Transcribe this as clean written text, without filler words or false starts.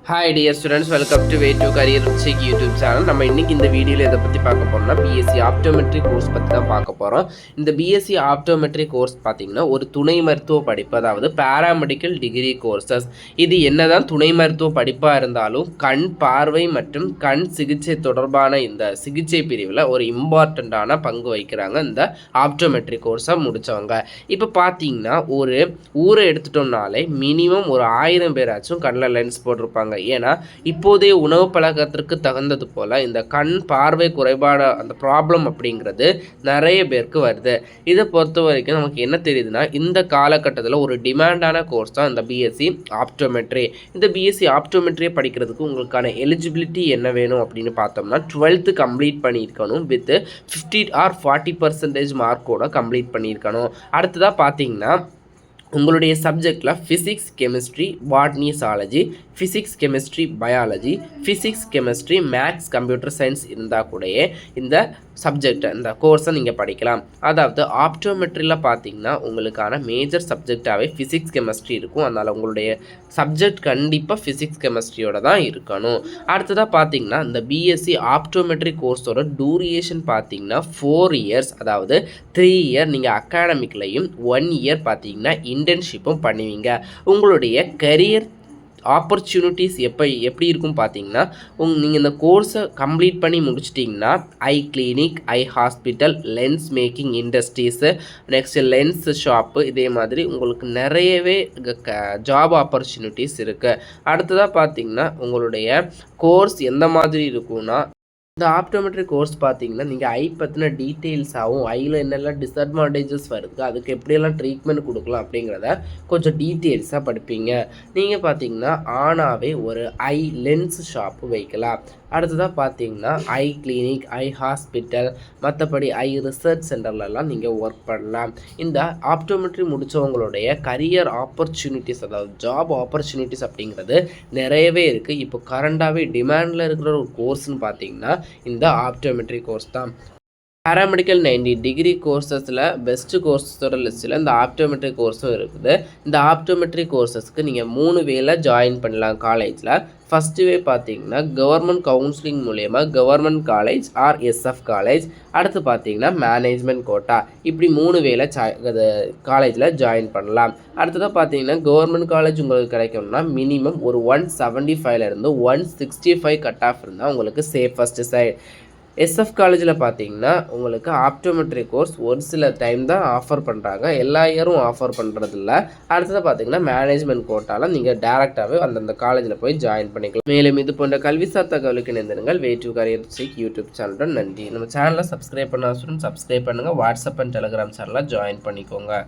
Hi dear students, welcome to Way to Career Check YouTube channel. நம்ம இன்னைக்கு இந்த வீடியோல எதை பத்தி பார்க்க போறோம்னா பிஎஸ்சி ஆப்டோமெட்ரி கோர்ஸ் பத்தி தான் பார்க்க போறோம். இந்த பிஎஸ்சி ஆப்டோமெட்ரி கோர்ஸ் பாத்தீங்கன்னா ஒரு துணை மருத்துவ படிப்பு, அதாவது பாராமெடிக்கல் டிகிரி கோர்சஸ். இது என்னதான் துணை மருத்துவ படிப்பா இருந்தாலும் கண் பார்வை மற்றும் கண் சிகிச்சை தொடர்பான இந்த சிகிச்சை பிரிவில் ஒரு இம்பார்ட்டண்ட்டான பங்கு வகிக்கிறாங்க இந்த ஆப்டோமெட்ரி கோர்ஸை முடித்தவங்க. இப்போ பார்த்தீங்கன்னா ஒரு ஊரை எடுத்துட்டோம்னாலே மினிமம் ஒரு 1000 பேராச்சும் கண்ணில் லென்ஸ் போட்டிருப்பாங்க. ஏன்னா இப்போதைய உணவு பழக்கத்திற்கு தகுந்தது போல் இந்த கண் பார்வை குறைபாடு அந்த ப்ராப்ளம் அப்படிங்கிறது நிறைய பேருக்கு வருது. இதை பொறுத்த வரைக்கும் நமக்கு என்ன தெரியுதுன்னா, இந்த காலகட்டத்தில் ஒரு டிமாண்டான கோர்ஸ் தான் இந்த பிஎஸ்சி ஆப்டோமெட்ரி. இந்த பிஎஸ்சி ஆப்டோமெட்ரியை படிக்கிறதுக்கு உங்களுக்கான எலிஜிபிலிட்டி என்ன வேணும் அப்படின்னு பார்த்தோம்னா, 12th கம்ப்ளீட் பண்ணியிருக்கணும் வித் 50 or 40% மார்க்கோட கம்ப்ளீட் பண்ணியிருக்கணும். அடுத்ததாக பார்த்தீங்கன்னா உங்களுடைய சப்ஜெக்டில் physics, chemistry, botany, zoology, physics, chemistry, biology, physics, chemistry, maths, computer science இருந்தால் கூடயே இந்த சப்ஜெக்டை இந்த கோர்ஸை நீங்கள் படிக்கலாம். அதாவது ஆப்டோமெட்ரியில் பார்த்தீங்கன்னா உங்களுக்கான மேஜர் சப்ஜெக்டாகவே ஃபிசிக்ஸ், கெமிஸ்ட்ரி இருக்கும். அதனால் உங்களுடைய சப்ஜெக்ட் கண்டிப்பாக ஃபிசிக்ஸ், கெமிஸ்ட்ரியோட தான் இருக்கணும். அடுத்ததாக பார்த்தீங்கன்னா இந்த பிஎஸ்சி ஆப்டோமெட்ரி கோர்ஸோட டூரியேஷன் பார்த்தீங்கன்னா 4 years, அதாவது 3 year நீங்கள் அகாடமிக்லையும் 1 year பார்த்தீங்கன்னா இன்டர்ன்ஷிப்பும் பண்ணுவீங்க. உங்களுடைய கரியர் ஆப்பர்ச்சுனிட்டிஸ் எப்படி இருக்கும் பார்த்தீங்கன்னா, நீங்கள் இந்த கோர்ஸை கம்ப்ளீட் பண்ணி முடிச்சிட்டிங்கன்னா eye clinic, eye hospital, lens making industries, next lens shop, இதே மாதிரி உங்களுக்கு நிறையவே ஜாப் ஆப்பர்ச்சுனிட்டிஸ் இருக்குது. அடுத்ததாக பார்த்தீங்கன்னா உங்களுடைய கோர்ஸ் எந்த மாதிரி இருக்குன்னா, இந்த ஆப்டோமெட்ரி கோர்ஸ் பார்த்தீங்கன்னா நீங்கள் ஐ பற்றின டீட்டெயில்ஸாகவும் ஐயில் என்னெல்லாம் டிஸ்அட்வான்டேஜஸ் வருது, அதுக்கு எப்படியெல்லாம் ட்ரீட்மெண்ட் கொடுக்கலாம் அப்படிங்கிறத கொஞ்சம் டீட்டெயில்ஸாக படிப்பீங்க. நீங்கள் பார்த்தீங்கன்னா ஆனாவே ஒரு ஐ லென்ஸ் ஷாப்பு வைக்கலாம். அடுத்ததாக பார்த்தீங்கன்னா ஐ கிளினிக், ஐ ஹாஸ்பிட்டல், மற்றபடி ஐ ரிசர்ச் சென்டர்லலாம் நீங்கள் ஒர்க் பண்ணலாம். இந்த ஆப்டோமெட்ரி முடித்தவங்களுடைய கரியர் ஆப்பர்ச்சுனிட்டிஸ், அதாவது ஜாப் ஆப்பர்ச்சுனிட்டிஸ் அப்படிங்கிறது நிறையவே இருக்குது. இப்போ கரண்டாகவே டிமாண்டில் இருக்கிற ஒரு கோர்ஸ்னு பார்த்தீங்கன்னா இந்த ஆப்டோமெட்ரி கோர்ஸ் தான். பாராமெடிக்கல் 90 டிகிரி கோர்சஸில் பெஸ்ட்டு கோர்ஸஸோட லிஸ்ட்டில் இந்த ஆப்டோமெட்ரி கோர்ஸும் இருக்குது. இந்த ஆப்டோமெட்ரி கோர்சஸ்க்கு நீங்கள் 3 வேல ஜாயின் பண்ணலாம் காலேஜில். ஃபஸ்ட்டு வே பார்த்தீங்கன்னா கவர்மெண்ட் கவுன்சிலிங் மூலயமா government college or SF college. அடுத்து பார்த்தீங்கன்னா மேனேஜ்மெண்ட் கோட்டா. இப்படி 3 வேல காலேஜில் ஜாயின் பண்ணலாம். அடுத்ததாக பார்த்தீங்கன்னா கவர்மெண்ட் காலேஜ் உங்களுக்கு கிடைக்கும்னா மினிமம் ஒரு 175லேருந்து 165 கட் ஆஃப் இருந்தால் உங்களுக்கு சேஃபஸ்ட்டு சைட். எஸ்எஃப் காலேஜில் பார்த்தீங்கன்னா உங்களுக்கு ஆப்டோமெட்ரி கோர்ஸ் ஒரு சில டைம் தான் ஆஃபர் பண்ணுறாங்க, எல்லா இயரும் ஆஃபர் பண்ணுறதில்ல. அடுத்தது பார்த்தீங்கன்னா மேனேஜ்மெண்ட் கோட்டாவில் நீங்கள் டேரெக்டாகவே அந்தந்த காலேஜில் போய் ஜாயின் பண்ணிக்கலாம். மேலும் இது போன்ற கல்விசார் தகவலுக்கு இணைந்திருங்கள். Way to career check YouTube சேனலுடன் நன்றி. நம்ம சேனலை சப்ஸ்கிரைப் பண்ண ஸ்டூடெண்ட் சப்ஸ்கிரைப் பண்ணுங்கள். வாட்ஸ்அப் அண்ட் டெலிகிராம் சேனலில் ஜாயின் பண்ணிக்கோங்க.